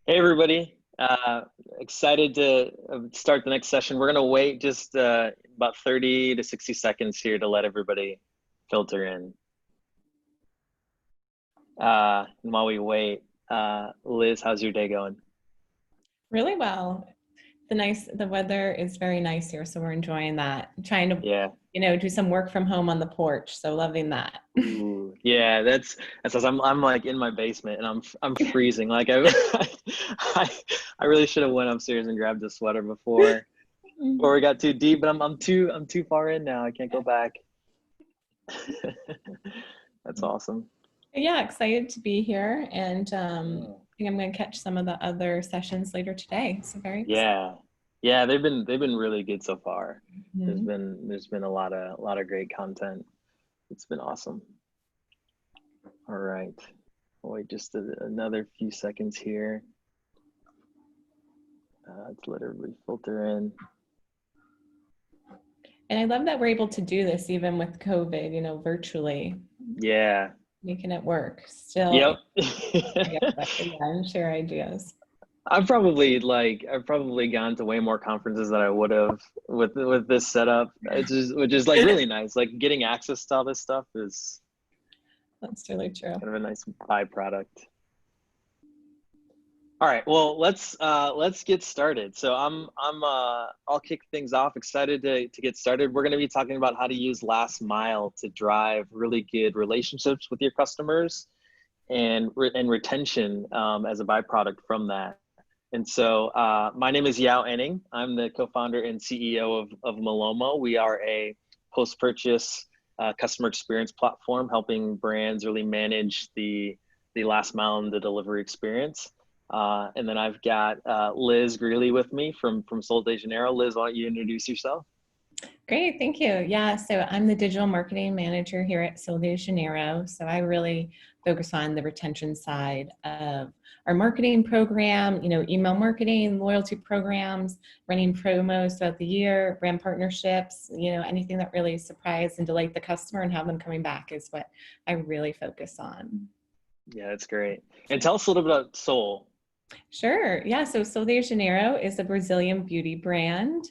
Hey everybody, excited to start the next session. We're gonna wait just about 30 to 60 seconds here to let everybody filter in. And while we wait, Liz, how's your day going? Really well. The weather is very nice here, so we're enjoying that. Trying to, Yeah. do some work from home on the porch, so loving that. Ooh, yeah, that's awesome. I'm like in my basement and I'm freezing. Like I I really should have went upstairs and grabbed a sweater before we got too deep, but I'm too far in now. I can't go back. That's awesome. Yeah, excited to be here, and I think I'm going to catch some of the other sessions later today. So very excited. Yeah. Yeah, they've been really good so far. There's Mhm. been there's been a lot of great content. It's been awesome. All right. I'll wait just another few seconds here. To let everybody filter in. And I love that we're able to do this even with COVID, virtually, Yeah. making it work. Still Yep. together, yeah, and share ideas. I've probably gone to way more conferences than I would have with this setup. Which is like really nice. Like getting access to all this stuff is That's really true. kind of a nice byproduct. All right, well let's get started. So I'll kick things off. Excited to get started. We're going to be talking about how to use last mile to drive really good relationships with your customers and retention as a byproduct from that. And so my name is Yao Enning. I'm the co-founder and CEO of Malomo. We are a post-purchase customer experience platform helping brands really manage the last mile and the delivery experience. And then I've got Liz Greeley with me from Sol de Janeiro. Liz, why don't you introduce yourself? Great, thank you. Yeah, so I'm the digital marketing manager here at Sol de Janeiro. So I really focus on the retention side of our marketing program, email marketing, loyalty programs, running promos throughout the year, brand partnerships, anything that really surprise and delight the customer and have them coming back is what I really focus on. Yeah, that's great. And tell us a little bit about Soul. Sure. Yeah. So Sol de Janeiro is a Brazilian beauty brand.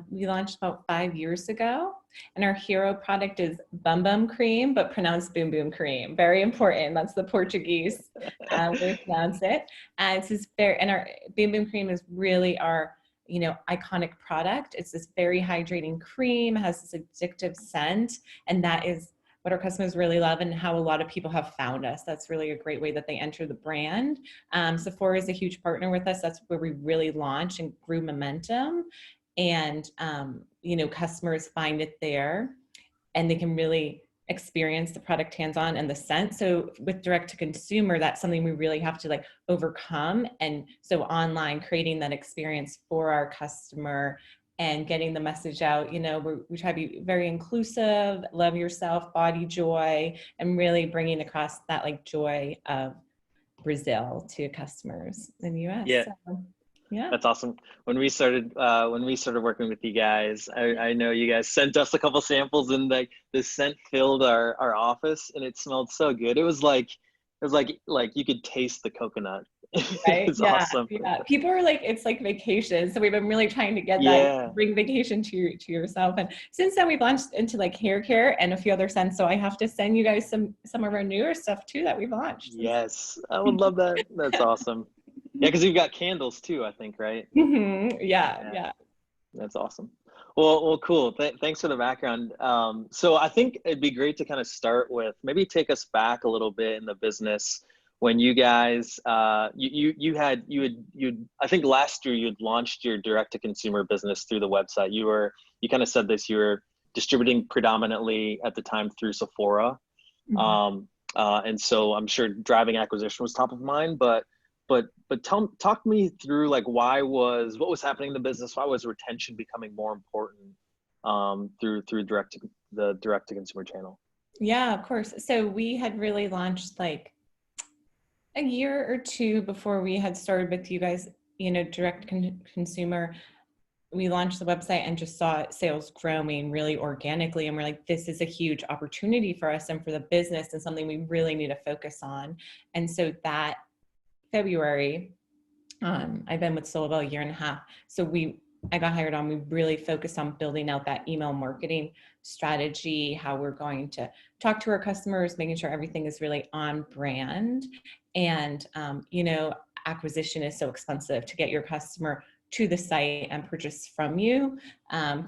We launched about 5 years ago, and our hero product is Bum Bum Cream, but pronounced Boom Boom Cream. Very important. That's the Portuguese way to pronounce it. And it's this very, and our Boom Boom Cream is really our iconic product. It's this very hydrating cream, has this addictive scent, and that is what our customers really love and how a lot of people have found us. That's really a great way that they enter the brand. Sephora is a huge partner with us. That's where we really launched and grew momentum. And, customers find it there and they can really experience the product hands-on and the scent. So with direct to consumer, that's something we really have to overcome. And so online, creating that experience for our customer and getting the message out, we try to be very inclusive, love yourself, body joy, and really bringing across that joy of Brazil to customers in the US. Yeah, So, yeah. that's awesome. When we started working with you guys, I know you guys sent us a couple samples and like the scent filled our office and it smelled so good. It was like you could taste the coconut. It Right. was Yeah. awesome. Yeah. People are like, it's like vacation. So we've been really trying to get that Yeah. bring vacation to yourself. And since then we've launched into hair care and a few other scents. So I have to send you guys some of our newer stuff too that we've launched. Yes. I would love that. That's awesome. Yeah, because you've got candles too, I think, right? Yeah. Yeah. Yeah. That's awesome. Well, cool. Thanks for the background. So I think it'd be great to kind of start with maybe take us back a little bit in the business when you guys you I think last year you had launched your direct to consumer business through the website. You kind of said this, you were distributing predominantly at the time through Sephora. Mhm. And so I'm sure driving acquisition was top of mind, but talk me through like what was happening in the business? Why was retention becoming more important through the direct to consumer channel? Yeah, of course. So we had really launched a year or two before we had started with you guys, direct consumer. We launched the website and just saw sales growing really organically. And we're like, this is a huge opportunity for us and for the business and something we really need to focus on. And so that February, I've been with Solable a year and a half. So I got hired on, we really focused on building out that email marketing strategy, how we're going to talk to our customers, making sure everything is really on brand. And, acquisition is so expensive to get your customer to the site and purchase from you,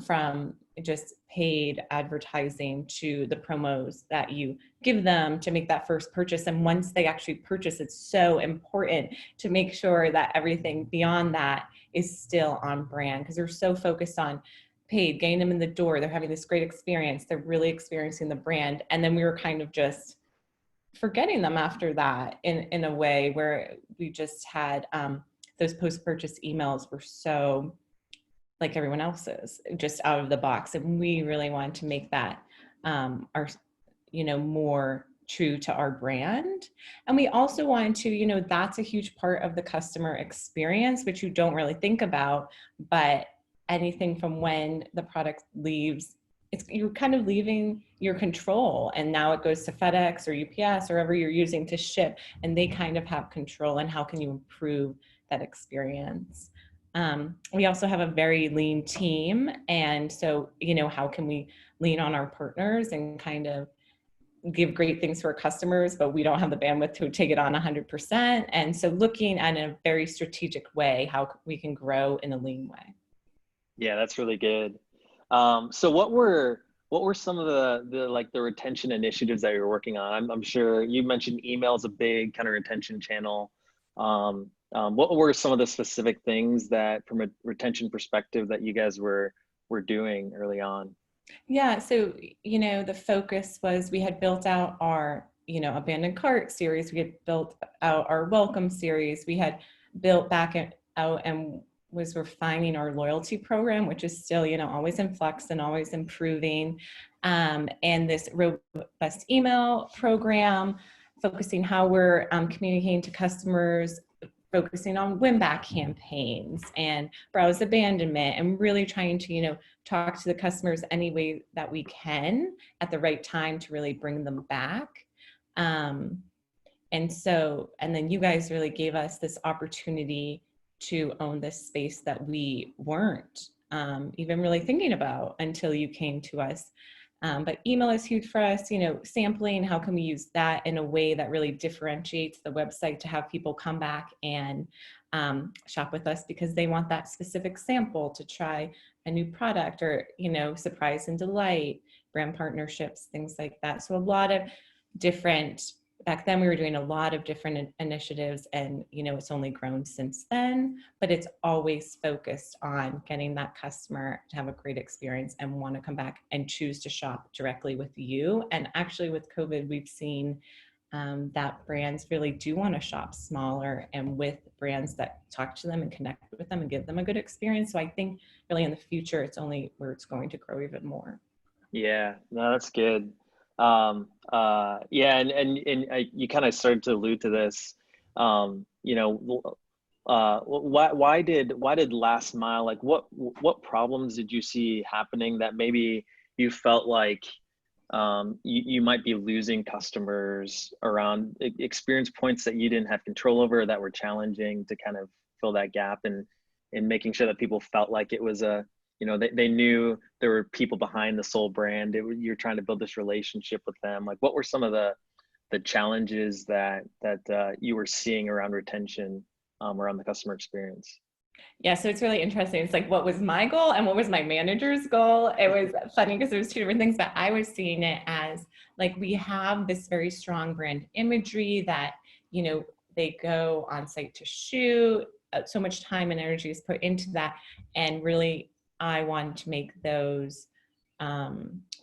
from just paid advertising to the promos that you give them to make that first purchase. And once they actually purchase, it's so important to make sure that everything beyond that is still on brand, because they're so focused on paid, getting them in the door. They're having this great experience. They're really experiencing the brand. And then we were kind of just forgetting them after that in a way where we just had those post-purchase emails were so like everyone else's, just out of the box. And we really wanted to make that our, more true to our brand. And we also wanted to, that's a huge part of the customer experience, which you don't really think about, but anything from when the product leaves, you're kind of leaving your control, and now it goes to FedEx or UPS or wherever you're using to ship, and they kind of have control. And how can you improve that experience? We also have a very lean team, and so how can we lean on our partners and kind of give great things to our customers, but we don't have the bandwidth to take it on 100%. And so looking at in a very strategic way how we can grow in a lean way. Yeah, that's really good. So what were some of the retention initiatives that you're working on? I'm sure you mentioned email is a big kind of retention channel. What were some of the specific things that, from a retention perspective, that you guys were doing early on? Yeah, so the focus was we had built out our abandoned cart series. We had built out our welcome series. We had built out and was refining our loyalty program, which is still, always in flux and always improving. And this robust email program, focusing how we're communicating to customers, focusing on win-back campaigns and browse abandonment, and really trying to, talk to the customers any way that we can at the right time to really bring them back. And then you guys really gave us this opportunity to own this space that we weren't even really thinking about until you came to us. But email is huge for us, sampling, how can we use that in a way that really differentiates the website to have people come back and shop with us because they want that specific sample to try a new product, or, surprise and delight, brand partnerships, things like that. So a lot of different, back then we were doing a lot of different initiatives, and it's only grown since then, but it's always focused on getting that customer to have a great experience and want to come back and choose to shop directly with you. And actually with COVID, we've seen that brands really do want to shop smaller and with brands that talk to them and connect with them and give them a good experience. So I think really in the future, it's only where it's going to grow even more. Yeah, no, that's good. Yeah, and you kind of started to allude to this. Why did last mile, like what problems did you see happening that maybe you felt like you might be losing customers around experience points that you didn't have control over, that were challenging to kind of fill that gap, and making sure that people felt like it was they knew there were people behind the Soul brand. You're trying to build this relationship with them. Like, what were some of the challenges that you were seeing around retention, around the customer experience? Yeah, so it's really interesting. It's like, what was my goal and what was my manager's goal? It was funny because it was two different things, but I was seeing it as like, we have this very strong brand imagery that, they go on site to shoot, so much time and energy is put into that. And really, I wanted to make those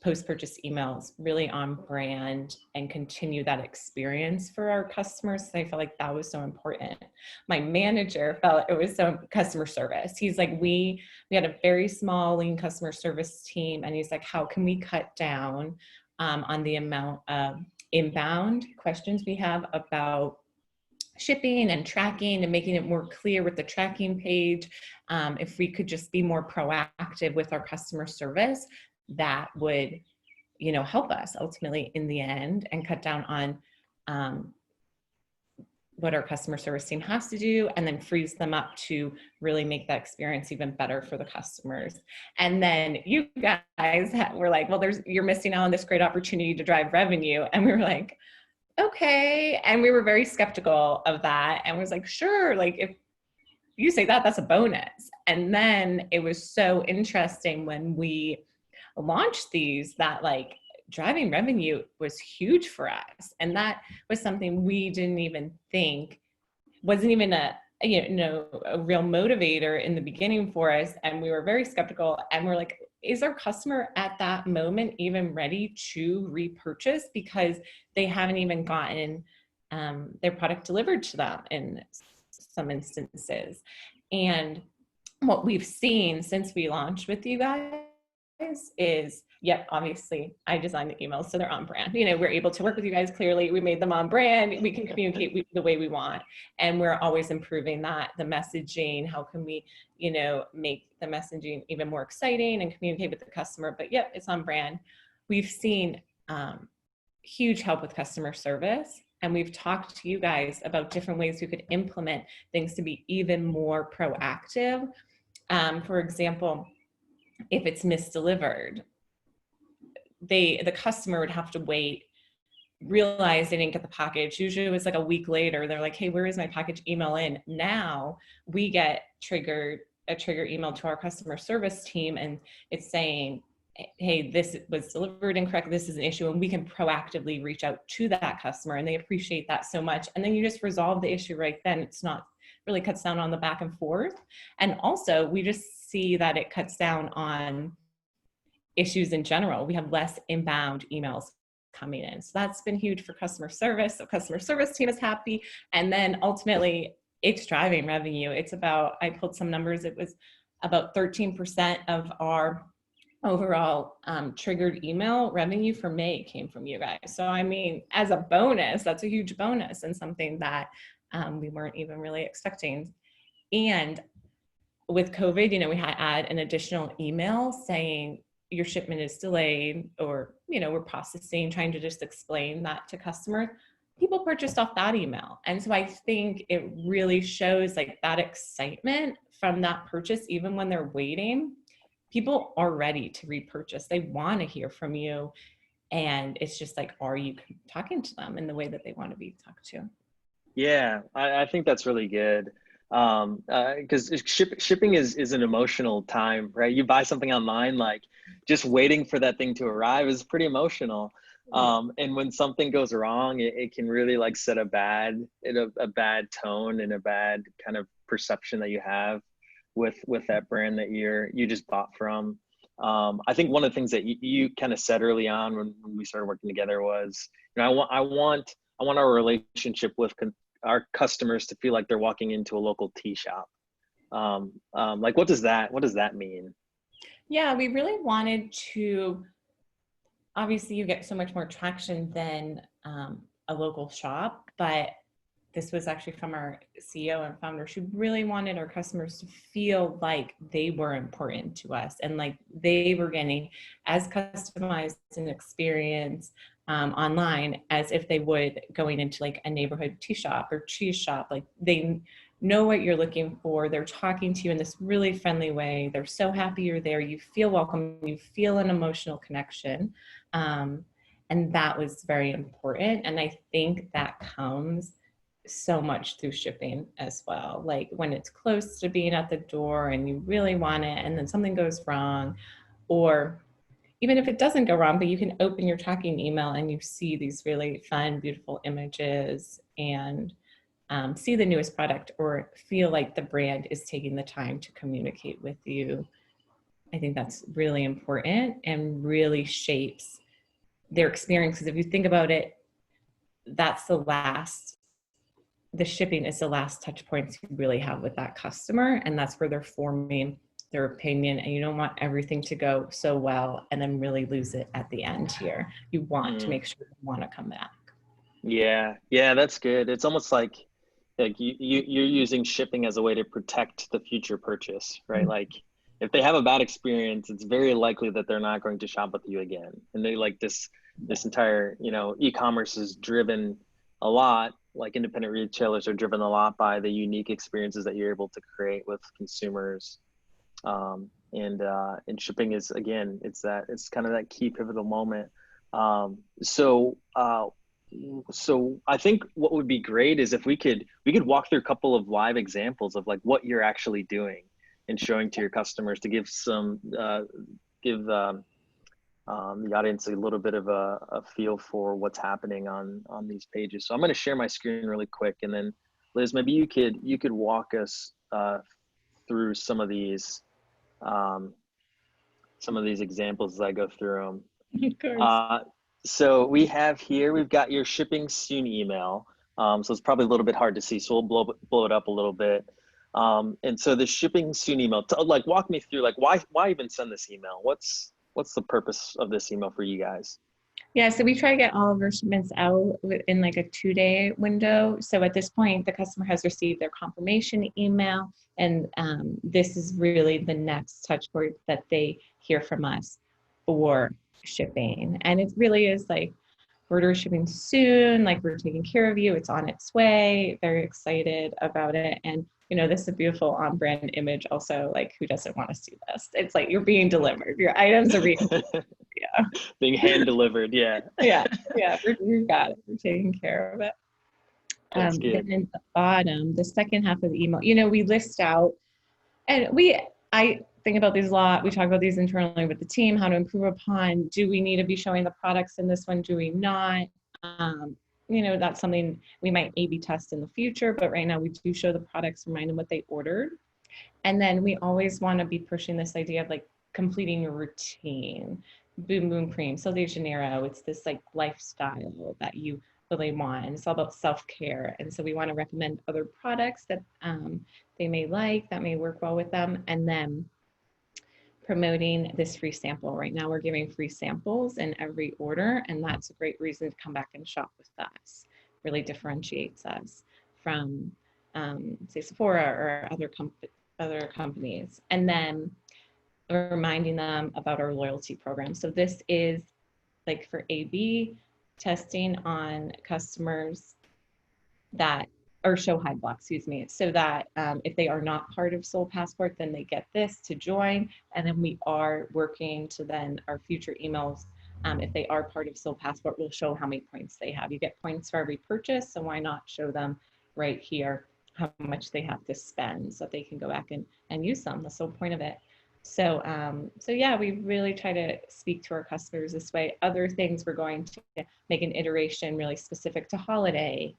post-purchase emails really on brand and continue that experience for our customers. So I felt like that was so important. My manager felt it was so customer service. He's like, we had a very small lean customer service team. And he's like, how can we cut down on the amount of inbound questions we have about shipping and tracking, and making it more clear with the tracking page. If we could just be more proactive with our customer service, that would, help us ultimately in the end and cut down on what our customer service team has to do, and then frees them up to really make that experience even better for the customers. And then you guys were like, well, you're missing out on this great opportunity to drive revenue. And we were like, okay. And we were very skeptical of that. And was like, sure, like if you say that, that's a bonus. And then it was so interesting when we launched these that like driving revenue was huge for us. And that was something we didn't even think wasn't even a real motivator in the beginning for us. And we were very skeptical, and we're like, is our customer at that moment even ready to repurchase because they haven't even gotten their product delivered to them in some instances? And what we've seen since we launched with you guys is, yep, obviously I designed the emails so they're on brand. We're able to work with you guys clearly. We made them on brand. We can communicate the way we want. And we're always improving that, the messaging. How can we, make the messaging even more exciting and communicate with the customer? But yep, it's on brand. We've seen huge help with customer service. And we've talked to you guys about different ways we could implement things to be even more proactive. For example, if it's misdelivered, the customer would have to wait, realize they didn't get the package. Usually it was like a week later. They're like, hey, where is my package? Email in. Now we get a trigger email to our customer service team, and it's saying, hey, this was delivered incorrectly. This is an issue. And we can proactively reach out to that customer, and they appreciate that so much. And then you just resolve the issue right then. It's not really cuts down on the back and forth. And also we just see that it cuts down on issues in general. We have less inbound emails coming in. So that's been huge for customer service. So customer service team is happy. And then ultimately it's driving revenue. It's about, I pulled some numbers. It was about 13% of our overall triggered email revenue for May came from you guys. So I mean, as a bonus, that's a huge bonus and something that we weren't even really expecting. And with COVID, we had to add an additional email saying your shipment is delayed, or, we're processing, trying to just explain that to customers. People purchased off that email. And so I think it really shows like that excitement from that purchase, even when they're waiting. People are ready to repurchase. They want to hear from you. And it's just like, are you talking to them in the way that they want to be talked to? Yeah, I think that's really good. Because shipping is an emotional time, right? You buy something online, like just waiting for that thing to arrive is pretty emotional. And when something goes wrong, it can really like set a bad tone and a bad kind of perception that you have with that brand that you just bought from. I think one of the things that you kind of said early on when we started working together was, I want our relationship with our customers to feel like they're walking into a local tea shop. Like, what does that mean? Yeah, we really wanted to, obviously you get so much more traction than a local shop, but this was actually from our CEO and founder. She really wanted our customers to feel like they were important to us and like they were getting as customized an experience online as if they would going into like a neighborhood tea shop or cheese shop. Like they know what you're looking for. They're talking to you in this really friendly way. They're so happy you're there. You feel welcome. You feel an emotional connection. And that was very important. And I think that comes so much through shipping as well. Like when it's close to being at the door and you really want it and then something goes wrong, or even if it doesn't go wrong, but you can open your tracking email and you see these really fun, beautiful images and see the newest product or feel like the brand is taking the time to communicate with you. I think that's really important and really shapes their experience. Because if you think about it, the shipping is the last touch points you really have with that customer. And that's where they're forming their opinion. And you don't want everything to go so well and then really lose it at the end here. You want to make sure you want to come back. Yeah, that's good. It's almost like you're using shipping as a way to protect the future purchase, right? Mm-hmm. Like if they have a bad experience, it's very likely that they're not going to shop with you again. And they like this entire, e-commerce is driven a lot like independent retailers are driven a lot by the unique experiences that you're able to create with consumers. And shipping is, again, it's kind of that key pivotal moment. So I think what would be great is if we could walk through a couple of live examples of like what you're actually doing and showing to your customers to give the audience a little bit of a feel for what's happening on these pages. So I'm going to share my screen really quick, and then Liz, maybe you could walk us through some of these examples as I go through them. Of course. So we've got your shipping soon email. So it's probably a little bit hard to see, so we'll blow it up a little bit. And so the shipping soon email, like walk me through, like why even send this email? What's the purpose of this email for you guys? Yeah, so we try to get all of our shipments out in like a 2-day window. So at this point, the customer has received their confirmation email, and this is really the next touch point that they hear from us for shipping. And it really is like, order shipping soon, like we're taking care of you, it's on its way, very excited about it. And this is a beautiful on-brand image also, like who doesn't want to see this? It's like you're being delivered, your items are being yeah. Being hand delivered, yeah. Yeah, we've got it, we're taking care of it. That's good. Then at the bottom, the second half of the email, we list out, and I think about these a lot. We talk about these internally with the team, how to improve upon. Do we need to be showing the products in this one? Do we not? That's something we might A/B test in the future, but right now we do show the products, remind them what they ordered. And then we always want to be pushing this idea of like completing your routine. Boom Boom Cream, Sol de Janeiro, it's this like lifestyle that you really want, and it's all about self-care. And so we want to recommend other products that they may like, that may work well with them, and then promoting this free sample. Right now we're giving free samples in every order, and that's a great reason to come back and shop with us. Really differentiates us from say Sephora or other companies. And then reminding them about our loyalty program. So this is like for A/B testing on customers that, or show hide block, excuse me, so that if they are not part of Soul Passport, then they get this to join. And then we are working to then our future emails, if they are part of Soul Passport, we'll show how many points they have. You get points for every purchase, so why not show them right here how much they have to spend so they can go back and use them. That's the whole point of it. So yeah, we really try to speak to our customers this way. Other things, we're going to make an iteration really specific to holiday,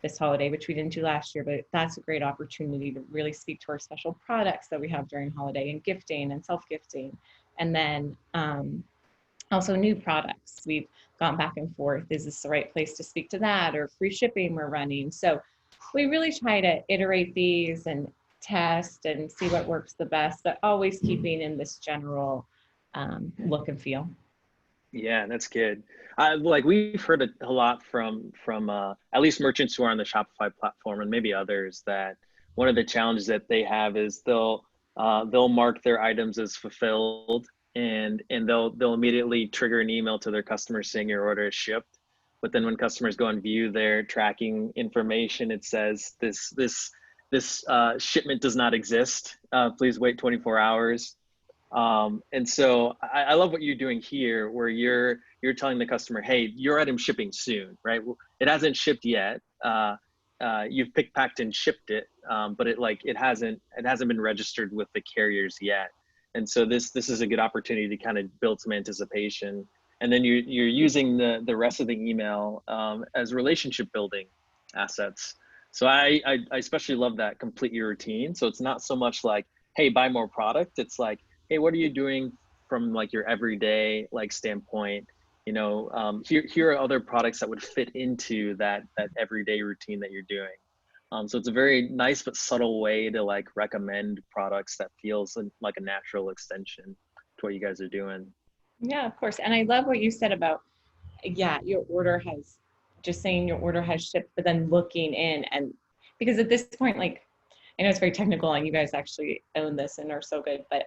this holiday, which we didn't do last year, but that's a great opportunity to really speak to our special products that we have during holiday and gifting and self-gifting. And then also new products. We've gone back and forth. Is this the right place to speak to that, or free shipping we're running? So we really try to iterate these and test and see what works the best, but always keeping in this general look and feel. Yeah, that's good. Like we've heard a lot from at least merchants who are on the Shopify platform, and maybe others, that one of the challenges that they have is they'll mark their items as fulfilled, and they'll immediately trigger an email to their customers saying your order is shipped. But then when customers go and view their tracking information, it says this shipment does not exist. Please wait 24 hours. And so I love what you're doing here, where you're telling the customer, hey, your item's shipping soon, right? It hasn't shipped yet. You've picked, packed, and shipped it, but it hasn't been registered with the carriers yet. And so this is a good opportunity to kind of build some anticipation. And then you're using the rest of the email as relationship building assets. So I especially love that complete your routine. So it's not so much like, hey, buy more product. It's like, hey, what are you doing from like your everyday like standpoint? Here are other products that would fit into that everyday routine that you're doing. So it's a very nice but subtle way to like recommend products that feels like a natural extension to what you guys are doing. Yeah, of course. And I love what you said about, your order has, just saying your order has shipped, but then looking in, and because at this point, like, I know it's very technical and you guys actually own this and are so good, but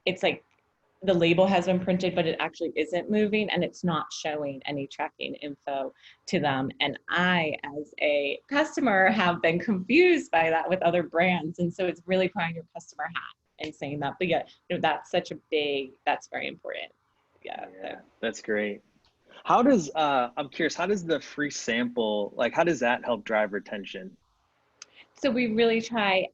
it's like the label has been printed, but it actually isn't moving and it's not showing any tracking info to them. And I, as a customer, have been confused by that with other brands. And so it's really putting your customer hat and saying that. But yeah, that's that's very important. Yeah. Yeah, that's great. How does I'm curious, how does the free sample, like how does that help drive retention? So we really try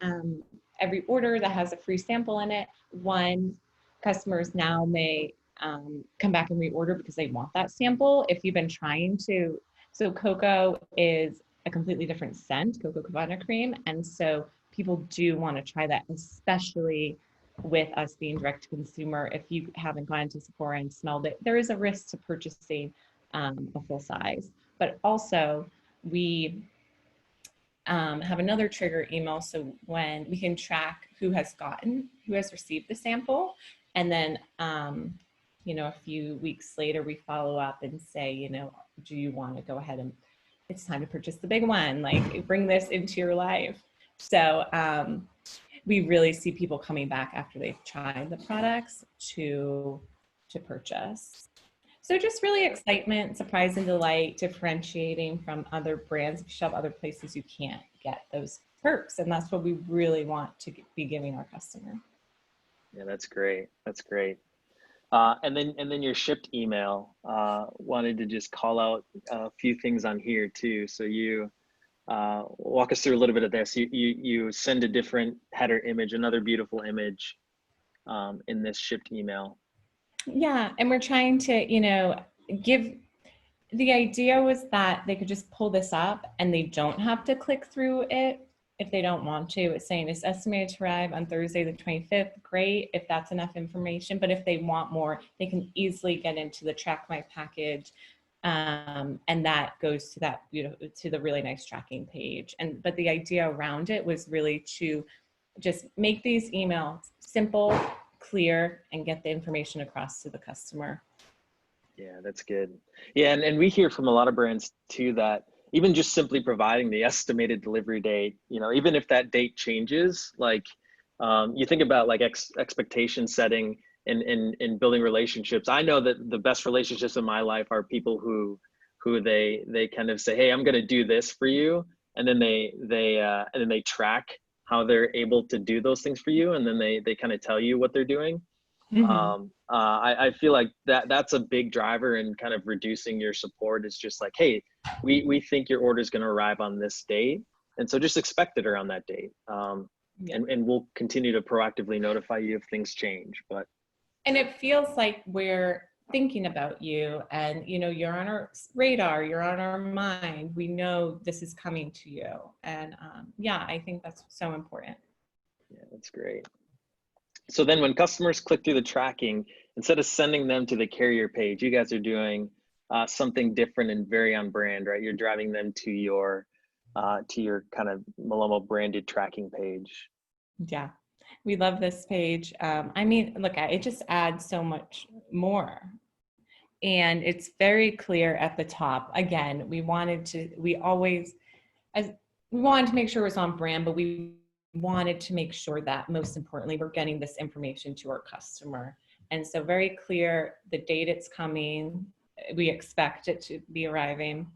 every order that has a free sample in it. One, customers now may come back and reorder because they want that sample. If you've been trying to, so cocoa is a completely different scent, cocoa cabana cream. And so people do want to try that, especially with us being direct to consumer. If you haven't gone to Sephora and smelled it, there is a risk to purchasing a full size. But also, we have another trigger email. So when we can track who has received the sample. And then, a few weeks later, we follow up and say, do you want to go ahead and it's time to purchase the big one, like bring this into your life. So we really see people coming back after they've tried the products to purchase. So just really excitement, surprise and delight, differentiating from other brands. If you shop other places, you can't get those perks. And that's what we really want to be giving our customer. Yeah, that's great. That's great. And then your shipped email, wanted to just call out a few things on here too. So you walk us through a little bit of this. You send a different header image, another beautiful image in this shipped email. Yeah, and we're trying to, give, the idea was that they could just pull this up and they don't have to click through it if they don't want to. It's saying it's estimated to arrive on Thursday the 25th. Great, if that's enough information. But if they want more, they can easily get into the Track My Package, and that goes to that to the really nice tracking page. But the idea around it was really to just make these emails simple, clear, and get the information across to the customer. Yeah, that's good. Yeah, and we hear from a lot of brands too that even just simply providing the estimated delivery date, even if that date changes, like you think about like expectation setting and building relationships. I know that the best relationships in my life are people who they kind of say, hey, I'm going to do this for you, and then they track how they're able to do those things for you, and then they kind of tell you what they're doing. Mm-hmm. I feel like that's a big driver in kind of reducing your support. Is just like, hey, we think your order is going to arrive on this date, and so just expect it around that date. Yeah. And we'll continue to proactively notify you if things change. And it feels like we're thinking about you, and you're on our radar, you're on our mind. We know this is coming to you, and I think that's so important. Yeah, that's great. So then when customers click through the tracking, instead of sending them to the carrier page, you guys are doing something different and very on brand, right? You're driving them to your kind of Malomo branded tracking page. Yeah, we love this page. Look, it just adds so much more. And it's very clear at the top. Again, we wanted to make sure it was on brand, but we wanted to make sure that most importantly, we're getting this information to our customer. And so very clear the date it's coming, we expect it to be arriving.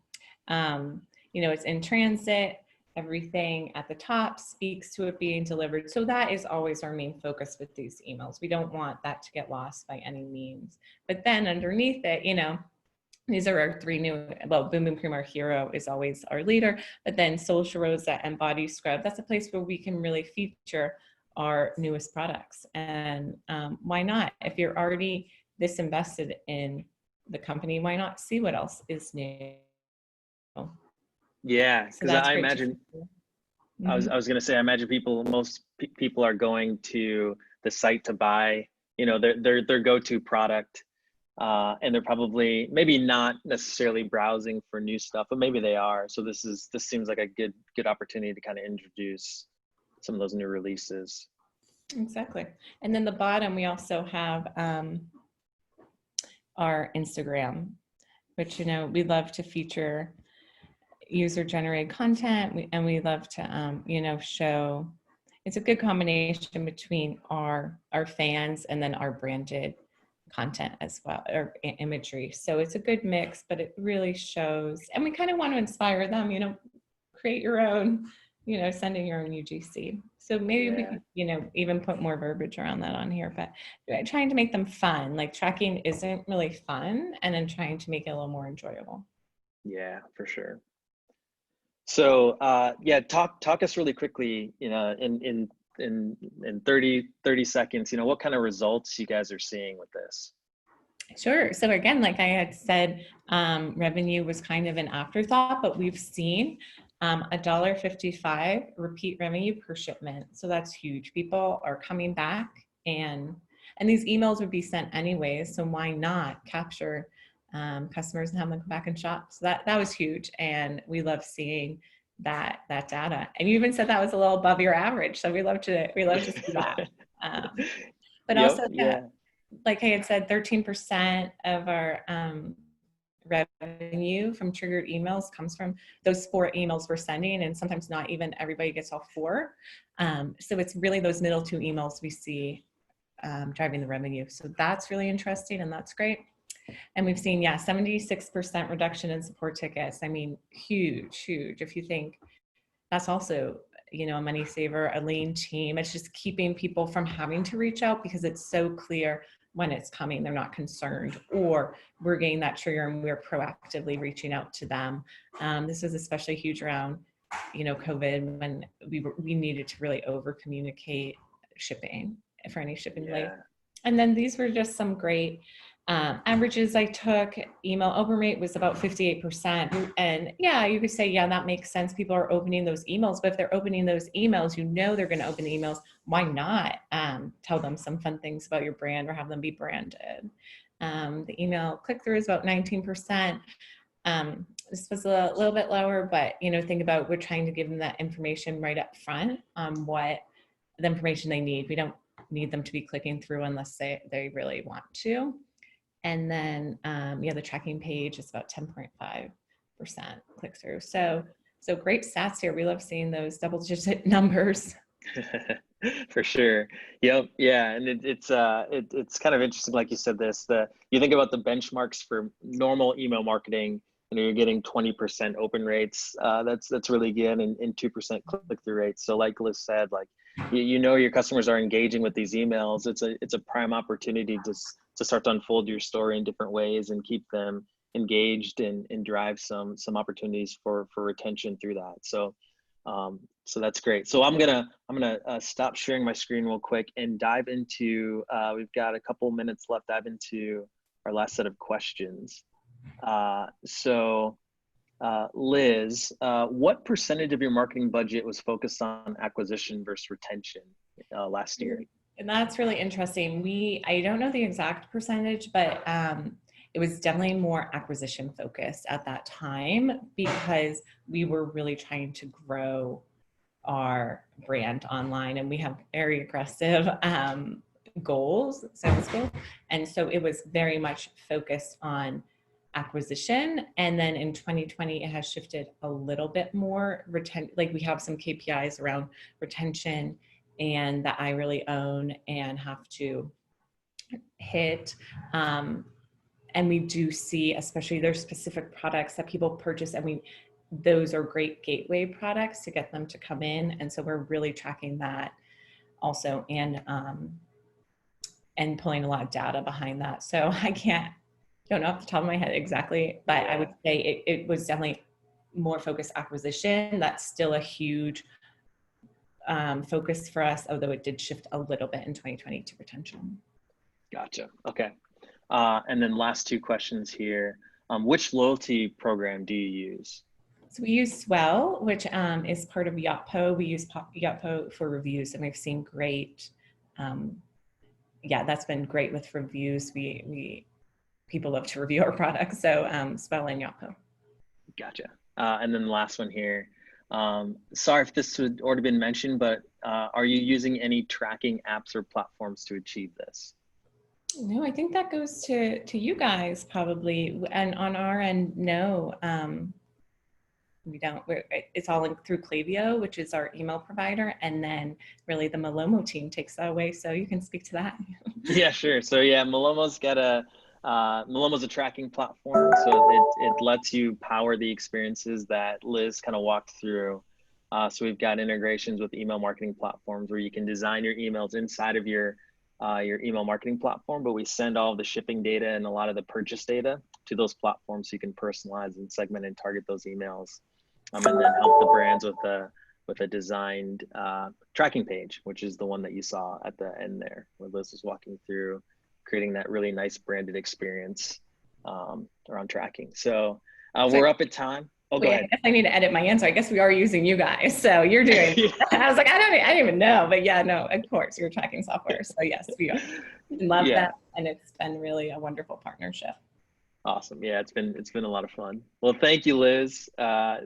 It's in transit, everything at the top speaks to it being delivered. So that is always our main focus with these emails. We don't want that to get lost by any means. But then underneath it, these are our three new, Boom Boom Cream, our hero, is always our leader, but then Social Rosa and Body Scrub, that's a place where we can really feature our newest products. And why not? If you're already this invested in the company, why not see what else is new? Yeah, because I imagine, Mm-hmm. I was going to say, I imagine most people are going to the site to buy, their go-to product. And they're probably maybe not necessarily browsing for new stuff, but maybe they are. So this seems like a good opportunity to kind of introduce some of those new releases. Exactly. And then the bottom, we also have our Instagram, which, we love to feature user-generated content, and we love to, show. It's a good combination between our fans and then our branded content as well, or imagery. So it's a good mix, but it really shows, and we kind of want to inspire them, create your own, send in your own UGC. So maybe we could, even put more verbiage around that on here, but trying to make them fun. Like tracking isn't really fun, and then trying to make it a little more enjoyable. Yeah, for sure. So yeah, talk us really quickly, in 30 seconds, what kind of results you guys are seeing with this? Sure. So again, like I had said, revenue was kind of an afterthought, but we've seen $1.55 repeat revenue per shipment. So that's huge. People are coming back, and these emails would be sent anyways. So why not capture customers and have them come back and shop? So that was huge, and we love seeing that data. And you even said that was a little above your average. So we love to see that. But Yep, also, yeah. like I had said, 13% of our revenue from triggered emails comes from those 4 emails we're sending, and sometimes not even everybody gets all 4. So it's really those middle 2 emails we see driving the revenue. So that's really interesting, and that's great. And we've seen, 76% reduction in support tickets. I mean, huge. If you think that's also, a money saver, a lean team. It's just keeping people from having to reach out because it's so clear when it's coming. They're not concerned, or we're getting that trigger and we're proactively reaching out to them. This was especially huge around, COVID, when we needed to really over communicate shipping for any shipping delay. And then these were just some great averages I took. Email open rate was about 58%. And you could say, that makes sense. People are opening those emails, but if they're opening those emails, they're going to open the emails. Why not tell them some fun things about your brand or have them be branded? The email click-through is about 19%. This was a little bit lower, but think about, we're trying to give them that information right up front on what the information they need. We don't need them to be clicking through unless they really want to. And then, the tracking page is about 10.5% click through. So great stats here. We love seeing those double-digit numbers. For sure. Yep. Yeah. And it's kind of interesting, like you said, you think about the benchmarks for normal email marketing, you're getting 20% open rates. That's really good, and 2% click-through rates. So like Liz said, like your customers are engaging with these emails. It's a prime opportunity to start to unfold your story in different ways and keep them engaged and drive some opportunities for retention through that. So so that's great. So I'm gonna stop sharing my screen real quick and dive into, we've got a couple minutes left, dive into our last set of questions. Liz, what percentage of your marketing budget was focused on acquisition versus retention last year? And that's really interesting. I don't know the exact percentage, but it was definitely more acquisition focused at that time, because we were really trying to grow our brand online, and we have very aggressive sales goals. And so it was very much focused on acquisition. And then in 2020, it has shifted a little bit more like we have some KPIs around retention and that I really own and have to hit. And we do see, especially there's specific products that people purchase, and those are great gateway products to get them to come in. And so we're really tracking that also, and pulling a lot of data behind that. So I don't know off the top of my head exactly, but I would say it was definitely more focused acquisition. That's still a huge focus for us, although it did shift a little bit in 2020 to retention. Gotcha. Okay. And then last 2 questions here. Which loyalty program do you use? So we use Swell, which is part of Yotpo. We use Yotpo for reviews, and we've seen great, that's been great with reviews. People love to review our products. So Swell and Yotpo. Gotcha. And then the last one here. Sorry if this had already been mentioned, but are you using any tracking apps or platforms to achieve this? No, I think that goes to you guys probably. And on our end, no. It's all through Klaviyo, which is our email provider. And then really the Malomo team takes that away. So you can speak to that. Yeah, sure. So yeah, Malomo's a tracking platform. So it lets you power the experiences that Liz kind of walked through. So we've got integrations with email marketing platforms where you can design your emails inside of your email marketing platform, but we send all of the shipping data and a lot of the purchase data to those platforms so you can personalize and segment and target those emails, and then help the brands with a designed tracking page, which is the one that you saw at the end there, where Liz was walking through creating that really nice branded experience around tracking. So we're up at time. Oh, go ahead. I guess I need to edit my answer. I guess we are using you guys. So you're doing, I was like, I didn't even know, but yeah, no, of course you're tracking software. So yes, we are. Love that. And it's been really a wonderful partnership. Awesome. Yeah, it's been a lot of fun. Well, thank you, Liz.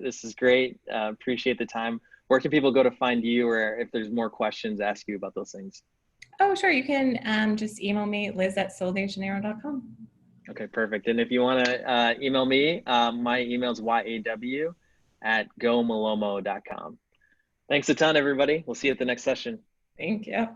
This is great. Appreciate the time. Where can people go to find you, or if there's more questions, ask you about those things? Oh, sure. You can just email me, liz@soldejaneiro.com. Okay, perfect. And if you want to email me, my email is yaw@gomalomo.com. Thanks a ton, everybody. We'll see you at the next session. Thank you.